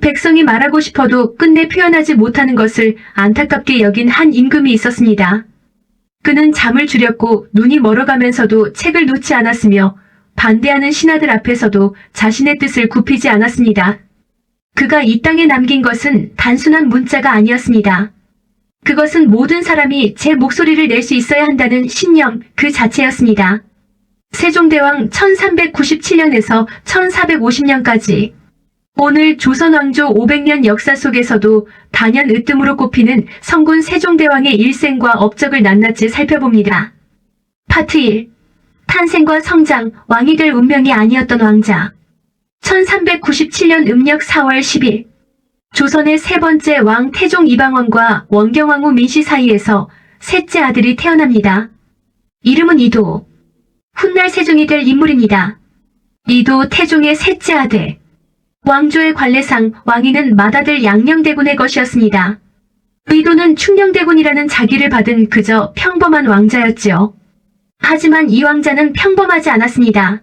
백성이 말하고 싶어도 끝내 표현하지 못하는 것을 안타깝게 여긴 한 임금이 있었습니다. 그는 잠을 줄였고 눈이 멀어가면서도 책을 놓지 않았으며 반대하는 신하들 앞에서도 자신의 뜻을 굽히지 않았습니다. 그가 이 땅에 남긴 것은 단순한 문자가 아니었습니다. 그것은 모든 사람이 제 목소리를 낼 수 있어야 한다는 신념 그 자체였습니다. 세종대왕 1397년에서 1450년까지 오늘 조선 왕조 500년 역사 속에서도 단연으뜸으로 꼽히는 성군 세종대왕의 일생과 업적을 낱낱이 살펴봅니다. 파트 1. 탄생과 성장, 왕이 될 운명이 아니었던 왕자. 1397년 음력 4월 10일 조선의 세 번째 왕 태종 이방원과 원경왕후 민씨 사이에서 셋째 아들이 태어납니다. 이름은 이도. 훗날 세종이 될 인물입니다. 이도 태종의 셋째 아들. 왕조의 관례상 왕위는 맏아들 양녕대군의 것이었습니다. 이도는 충녕대군이라는 자기를 받은 그저 평범한 왕자였지요. 하지만 이 왕자는 평범하지 않았습니다.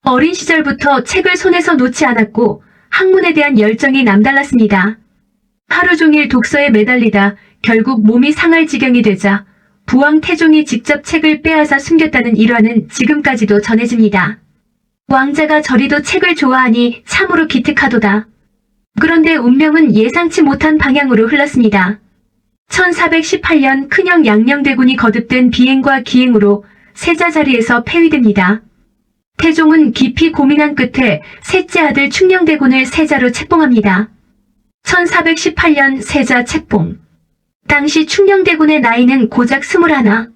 어린 시절부터 책을 손에서 놓지 않았고 학문에 대한 열정이 남달랐습니다. 하루 종일 독서에 매달리다 결국 몸이 상할 지경이 되자 부왕 태종이 직접 책을 빼앗아 숨겼다는 일화는 지금까지도 전해집니다. 왕자가 저리도 책을 좋아하니 참으로 기특하도다. 그런데 운명은 예상치 못한 방향으로 흘렀습니다. 1418년 큰형 양녕대군이 거듭된 비행과 기행으로 세자 자리에서 폐위됩니다. 태종은 깊이 고민한 끝에 셋째 아들 충녕대군을 세자로 책봉합니다. 1418년 세자 책봉. 당시 충녕대군의 나이는 고작 21.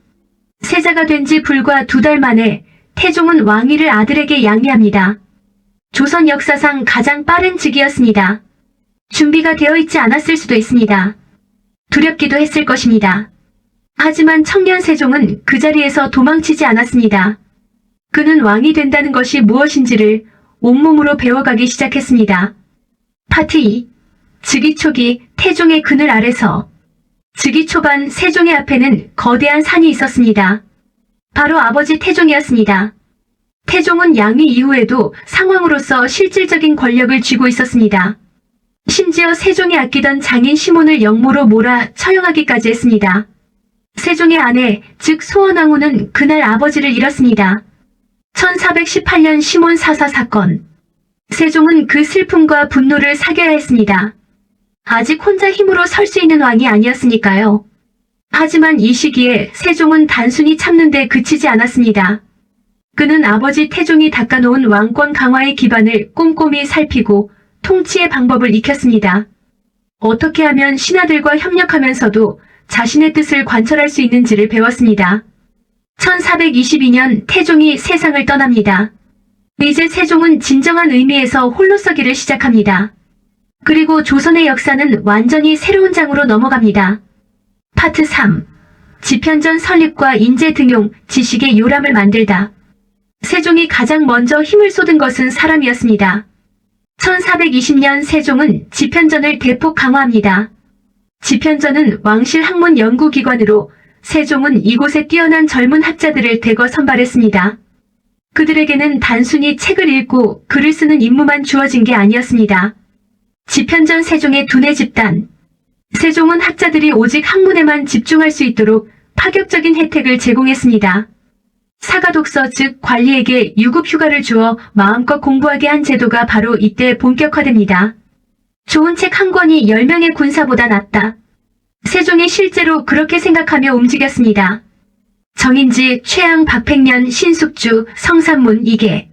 세자가 된 지 불과 2달 만에 태종은 왕위를 아들에게 양위합니다. 조선 역사상 가장 빠른 즉위였습니다. 준비가 되어 있지 않았을 수도 있습니다. 두렵기도 했을 것입니다. 하지만 청년 세종은 그 자리에서 도망치지 않았습니다. 그는 왕이 된다는 것이 무엇인지를 온몸으로 배워가기 시작했습니다. 파트 2. 즉위 초기 태종의 그늘 아래서. 즉위 초반 세종의 앞에는 거대한 산이 있었습니다. 바로 아버지 태종이었습니다. 태종은 양위 이후에도 상왕으로서 실질적인 권력을 쥐고 있었습니다. 심지어 세종이 아끼던 장인 시몬을 영모로 몰아 처형하기까지 했습니다. 세종의 아내, 즉 소원왕후는 그날 아버지를 잃었습니다. 1418년 시몬 사사 사건. 세종은 그 슬픔과 분노를 사겨야 했습니다. 아직 혼자 힘으로 설 수 있는 왕이 아니었으니까요. 하지만 이 시기에 세종은 단순히 참는 데 그치지 않았습니다. 그는 아버지 태종이 닦아놓은 왕권 강화의 기반을 꼼꼼히 살피고 통치의 방법을 익혔습니다. 어떻게 하면 신하들과 협력하면서도 자신의 뜻을 관철할 수 있는지를 배웠습니다. 1422년 태종이 세상을 떠납니다. 이제 세종은 진정한 의미에서 홀로 서기를 시작합니다. 그리고 조선의 역사는 완전히 새로운 장으로 넘어갑니다. 파트 3. 지편전 설립과 인재 등용, 지식의 요람을 만들다. 세종이 가장 먼저 힘을 쏟은 것은 사람이었습니다. 1420년 세종은 지편전을 대폭 강화합니다. 지편전은 왕실 학문 연구기관으로 세종은 이곳에 뛰어난 젊은 학자들을 대거 선발했습니다. 그들에게는 단순히 책을 읽고 글을 쓰는 임무만 주어진 게 아니었습니다. 지편전 세종의 두뇌 집단. 세종은 학자들이 오직 학문에만 집중할 수 있도록 파격적인 혜택을 제공했습니다. 사가독서 즉 관리에게 유급 휴가를 주어 마음껏 공부하게 한 제도가 바로 이때 본격화됩니다. 좋은 책 한 권이 10명의 군사보다 낫다. 세종이 실제로 그렇게 생각하며 움직였습니다. 정인지, 최양, 박팽년, 신숙주, 성산문, 이계.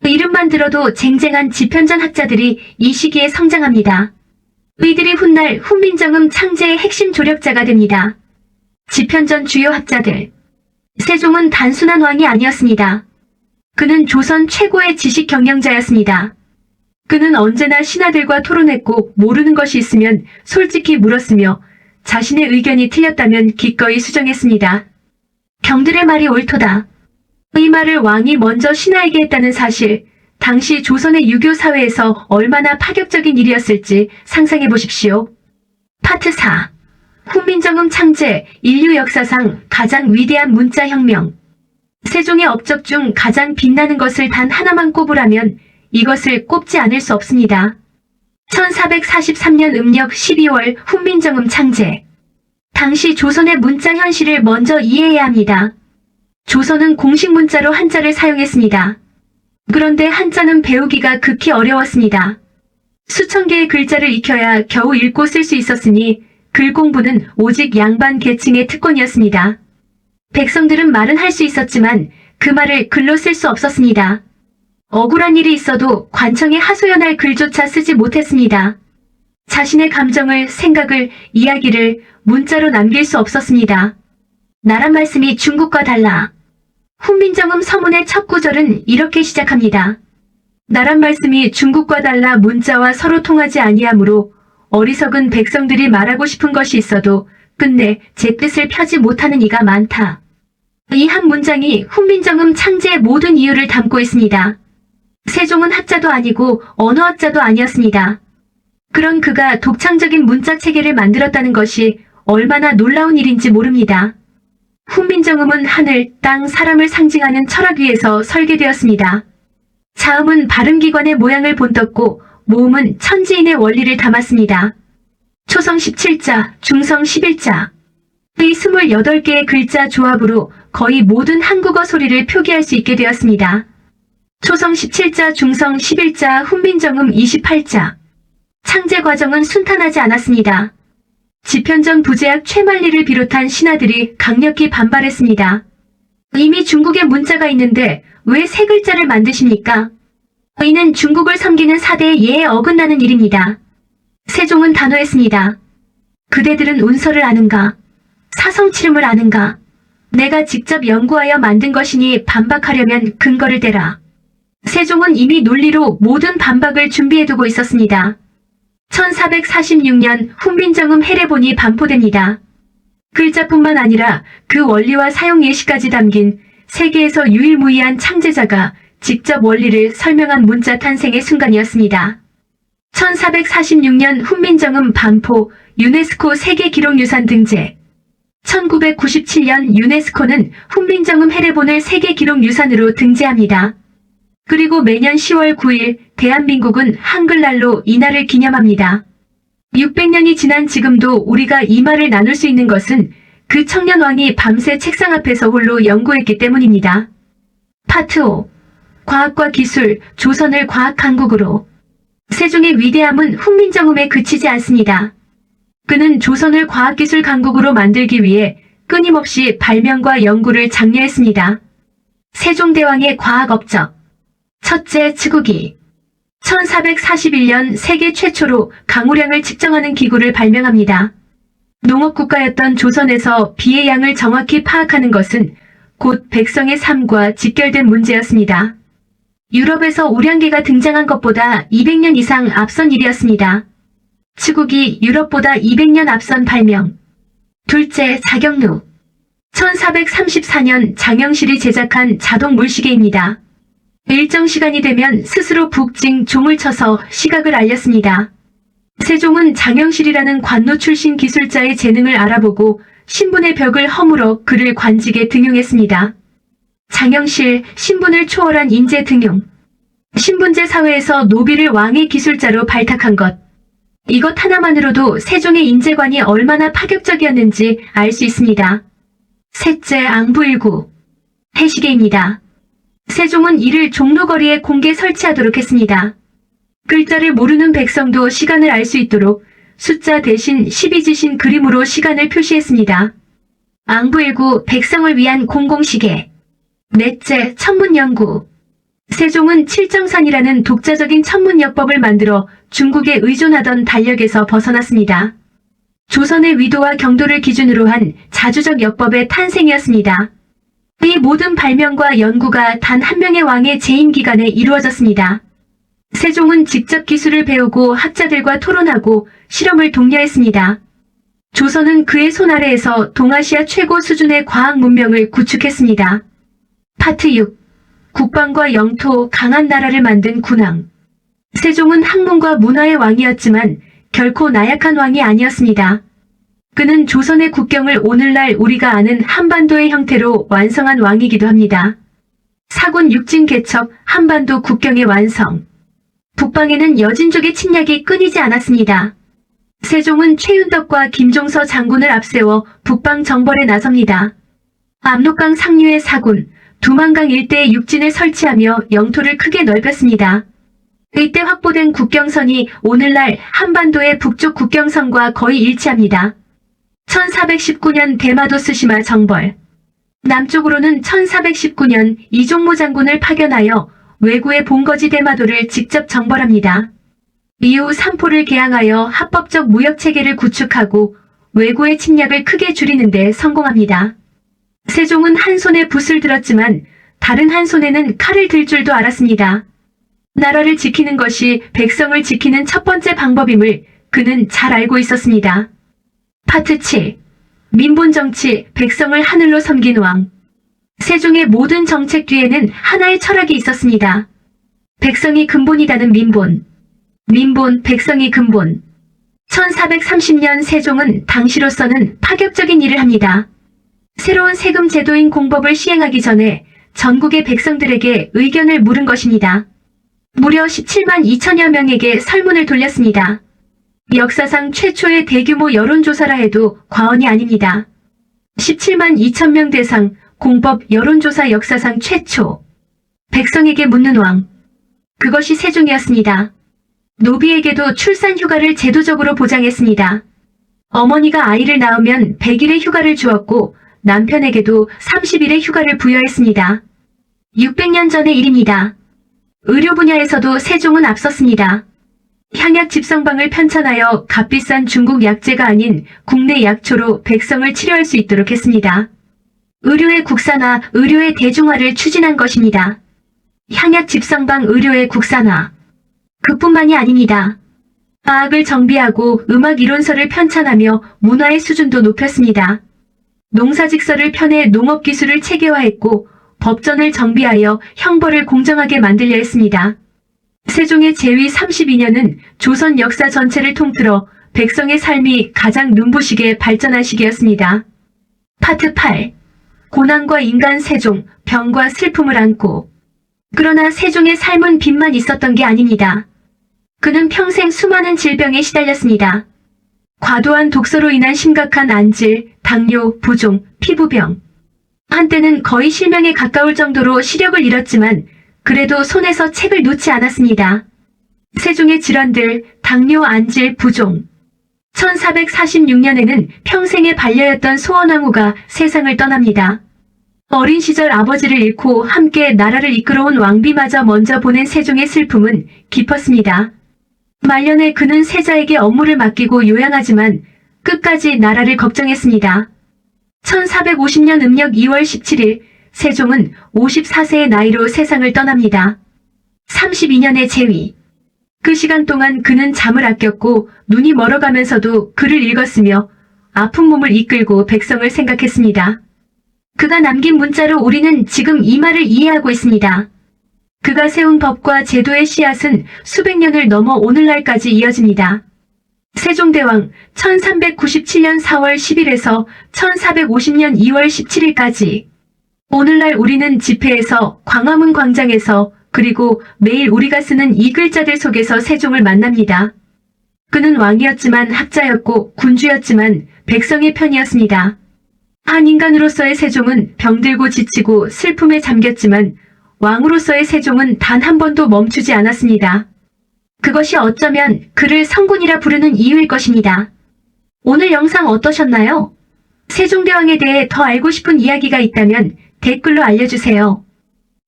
이름만 들어도 쟁쟁한 지편전 학자들이 이 시기에 성장합니다. 이들이 훗날 훈민정음 창제의 핵심 조력자가 됩니다. 지편전 주요 학자들. 세종은 단순한 왕이 아니었습니다. 그는 조선 최고의 지식 경영자였습니다. 그는 언제나 신하들과 토론했고 모르는 것이 있으면 솔직히 물었으며 자신의 의견이 틀렸다면 기꺼이 수정했습니다. 경들의 말이 옳도다. 이 말을 왕이 먼저 신하에게 했다는 사실, 당시 조선의 유교 사회에서 얼마나 파격적인 일이었을지 상상해 보십시오. 파트 4. 훈민정음 창제, 인류 역사상 가장 위대한 문자혁명. 세종의 업적 중 가장 빛나는 것을 단 하나만 꼽으라면 이것을 꼽지 않을 수 없습니다. 1443년 음력 12월 훈민정음 창제. 당시 조선의 문자 현실을 먼저 이해해야 합니다. 조선은 공식 문자로 한자를 사용했습니다. 그런데 한자는 배우기가 극히 어려웠습니다. 수천 개의 글자를 익혀야 겨우 읽고 쓸 수 있었으니 글 공부는 오직 양반 계층의 특권이었습니다. 백성들은 말은 할 수 있었지만 그 말을 글로 쓸 수 없었습니다. 억울한 일이 있어도 관청에 하소연할 글조차 쓰지 못했습니다. 자신의 감정을, 생각을, 이야기를 문자로 남길 수 없었습니다. 나란 말씀이 중국과 달라. 훈민정음 서문의 첫 구절은 이렇게 시작합니다. 나란 말씀이 중국과 달라 문자와 서로 통하지 아니하므로 어리석은 백성들이 말하고 싶은 것이 있어도 끝내 제 뜻을 펴지 못하는 이가 많다. 이 한 문장이 훈민정음 창제의 모든 이유를 담고 있습니다. 세종은 학자도 아니고 언어학자도 아니었습니다. 그런 그가 독창적인 문자 체계를 만들었다는 것이 얼마나 놀라운 일인지 모릅니다. 훈민정음은 하늘, 땅, 사람을 상징하는 철학 위에서 설계되었습니다. 자음은 발음기관의 모양을 본떴고 모음은 천지인의 원리를 담았습니다. 초성 17자, 중성 11자. 이 28개의 글자 조합으로 거의 모든 한국어 소리를 표기할 수 있게 되었습니다. 초성 17자, 중성 11자, 훈민정음 28자. 창제 과정은 순탄하지 않았습니다. 지편전 부제학 최만리를 비롯한 신하들이 강력히 반발했습니다. 이미 중국에 문자가 있는데 왜 새 글자를 만드십니까? 이는 중국을 섬기는 사대의 예에 어긋나는 일입니다. 세종은 단호했습니다. 그대들은 운서를 아는가? 사성치름을 아는가? 내가 직접 연구하여 만든 것이니 반박하려면 근거를 대라. 세종은 이미 논리로 모든 반박을 준비해두고 있었습니다. 1446년 훈민정음 해례본이 반포됩니다. 글자뿐만 아니라 그 원리와 사용 예시까지 담긴 세계에서 유일무이한 창제자가 직접 원리를 설명한 문자 탄생의 순간이었습니다. 1446년 훈민정음 반포 유네스코 세계기록유산 등재. 1997년 유네스코는 훈민정음 해례본을 세계기록유산으로 등재합니다. 그리고 매년 10월 9일 대한민국은 한글날로 이날을 기념합니다. 600년이 지난 지금도 우리가 이 말을 나눌 수 있는 것은 그 청년왕이 밤새 책상 앞에서 홀로 연구했기 때문입니다. 파트 5. 과학과 기술, 조선을 과학강국으로. 세종의 위대함은 훈민정음에 그치지 않습니다. 그는 조선을 과학기술 강국으로 만들기 위해 끊임없이 발명과 연구를 장려했습니다. 세종대왕의 과학 업적. 첫째, 치국이. 1441년 세계 최초로 강우량을 측정하는 기구를 발명합니다. 농업국가였던 조선에서 비의 양을 정확히 파악하는 것은 곧 백성의 삶과 직결된 문제였습니다. 유럽에서 우량계가 등장한 것보다 200년 이상 앞선 일이었습니다. 치국이 유럽보다 200년 앞선 발명. 둘째, 자경루. 1434년 장영실이 제작한 자동 물시계입니다. 일정 시간이 되면 스스로 북징 종을 쳐서 시각을 알렸습니다. 세종은 장영실이라는 관노 출신 기술자의 재능을 알아보고 신분의 벽을 허물어 그를 관직에 등용했습니다. 장영실, 신분을 초월한 인재 등용. 신분제 사회에서 노비를 왕의 기술자로 발탁한 것. 이것 하나만으로도 세종의 인재관이 얼마나 파격적이었는지 알 수 있습니다. 셋째, 앙부일구. 해시계입니다. 세종은 이를 종로거리에 공개 설치하도록 했습니다. 글자를 모르는 백성도 시간을 알 수 있도록 숫자 대신 12지신 그림으로 시간을 표시했습니다. 앙부일구, 백성을 위한 공공시계. 넷째, 천문연구. 세종은 칠정산이라는 독자적인 천문역법을 만들어 중국에 의존하던 달력에서 벗어났습니다. 조선의 위도와 경도를 기준으로 한 자주적 역법의 탄생이었습니다. 이 모든 발명과 연구가 단 한 명의 왕의 재임 기간에 이루어졌습니다. 세종은 직접 기술을 배우고 학자들과 토론하고 실험을 독려했습니다. 조선은 그의 손 아래에서 동아시아 최고 수준의 과학 문명을 구축했습니다. 파트 6. 국방과 영토, 강한 나라를 만든 군왕. 세종은 학문과 문화의 왕이었지만 결코 나약한 왕이 아니었습니다. 그는 조선의 국경을 오늘날 우리가 아는 한반도의 형태로 완성한 왕이기도 합니다. 사군 육진 개척, 한반도 국경의 완성. 북방에는 여진족의 침략이 끊이지 않았습니다. 세종은 최윤덕과 김종서 장군을 앞세워 북방 정벌에 나섭니다. 압록강 상류의 사군, 두만강 일대에 육진을 설치하며 영토를 크게 넓혔습니다. 이때 확보된 국경선이 오늘날 한반도의 북쪽 국경선과 거의 일치합니다. 1419년 대마도 스시마 정벌. 남쪽으로는 1419년 이종모 장군을 파견하여 외구의 본거지 대마도를 직접 정벌합니다. 이후 삼포를 개항하여 합법적 무역체계를 구축하고 외구의 침략을 크게 줄이는 데 성공합니다. 세종은 한 손에 붓을 들었지만 다른 한 손에는 칼을 들 줄도 알았습니다. 나라를 지키는 것이 백성을 지키는 첫 번째 방법임을 그는 잘 알고 있었습니다. 파트 7. 민본정치, 백성을 하늘로 섬긴 왕. 세종의 모든 정책 뒤에는 하나의 철학이 있었습니다. 백성이 근본이다는 민본. 민본, 백성이 근본. 1430년 세종은 당시로서는 파격적인 일을 합니다. 새로운 세금 제도인 공법을 시행하기 전에 전국의 백성들에게 의견을 물은 것입니다. 무려 17만 2천여 명에게 설문을 돌렸습니다. 역사상 최초의 대규모 여론조사라 해도 과언이 아닙니다. 17만 2천 명 대상 공법 여론조사 역사상 최초. 백성에게 묻는 왕. 그것이 세종이었습니다. 노비에게도 출산 휴가를 제도적으로 보장했습니다. 어머니가 아이를 낳으면 100일의 휴가를 주었고 남편에게도 30일의 휴가를 부여했습니다. 600년 전의 일입니다. 의료 분야에서도 세종은 앞섰습니다. 향약 집성방을 편찬하여 값비싼 중국 약재가 아닌 국내 약초로 백성을 치료할 수 있도록 했습니다. 의료의 국산화, 의료의 대중화를 추진한 것입니다. 향약 집성방 의료의 국산화. 그뿐만이 아닙니다. 과학을 정비하고 음악 이론서를 편찬하며 문화의 수준도 높였습니다. 농사직서를 펴내 농업기술을 체계화했고 법전을 정비하여 형벌을 공정하게 만들려 했습니다. 세종의 재위 32년은 조선 역사 전체를 통틀어 백성의 삶이 가장 눈부시게 발전한 시기였습니다. 파트 8. 고난과 인간 세종, 병과 슬픔을 안고. 그러나 세종의 삶은 빚만 있었던 게 아닙니다. 그는 평생 수많은 질병에 시달렸습니다. 과도한 독서로 인한 심각한 안질, 당뇨, 부종, 피부병. 한때는 거의 실명에 가까울 정도로 시력을 잃었지만 그래도 손에서 책을 놓지 않았습니다. 세종의 질환들, 당뇨, 안질, 부종. 1446년에는 평생의 반려였던 소원왕후가 세상을 떠납니다. 어린 시절 아버지를 잃고 함께 나라를 이끌어온 왕비마저 먼저 보낸 세종의 슬픔은 깊었습니다. 말년에 그는 세자에게 업무를 맡기고 요양하지만 끝까지 나라를 걱정했습니다. 1450년 음력 2월 17일 세종은 54세의 나이로 세상을 떠납니다. 32년의 재위. 그 시간 동안 그는 잠을 아꼈고 눈이 멀어가면서도 글을 읽었으며 아픈 몸을 이끌고 백성을 생각했습니다. 그가 남긴 문자로 우리는 지금 이 말을 이해하고 있습니다. 그가 세운 법과 제도의 씨앗은 수백 년을 넘어 오늘날까지 이어집니다. 세종대왕 1397년 4월 10일에서 1450년 2월 17일까지. 오늘날 우리는 집회에서, 광화문 광장에서, 그리고 매일 우리가 쓰는 이 글자들 속에서 세종을 만납니다. 그는 왕이었지만 학자였고 군주였지만 백성의 편이었습니다. 한 인간으로서의 세종은 병들고 지치고 슬픔에 잠겼지만 왕으로서의 세종은 단 한 번도 멈추지 않았습니다. 그것이 어쩌면 그를 성군이라 부르는 이유일 것입니다. 오늘 영상 어떠셨나요? 세종대왕에 대해 더 알고 싶은 이야기가 있다면 댓글로 알려주세요.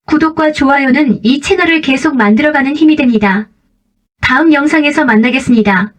구독과 좋아요는 이 채널을 계속 만들어가는 힘이 됩니다. 다음 영상에서 만나겠습니다.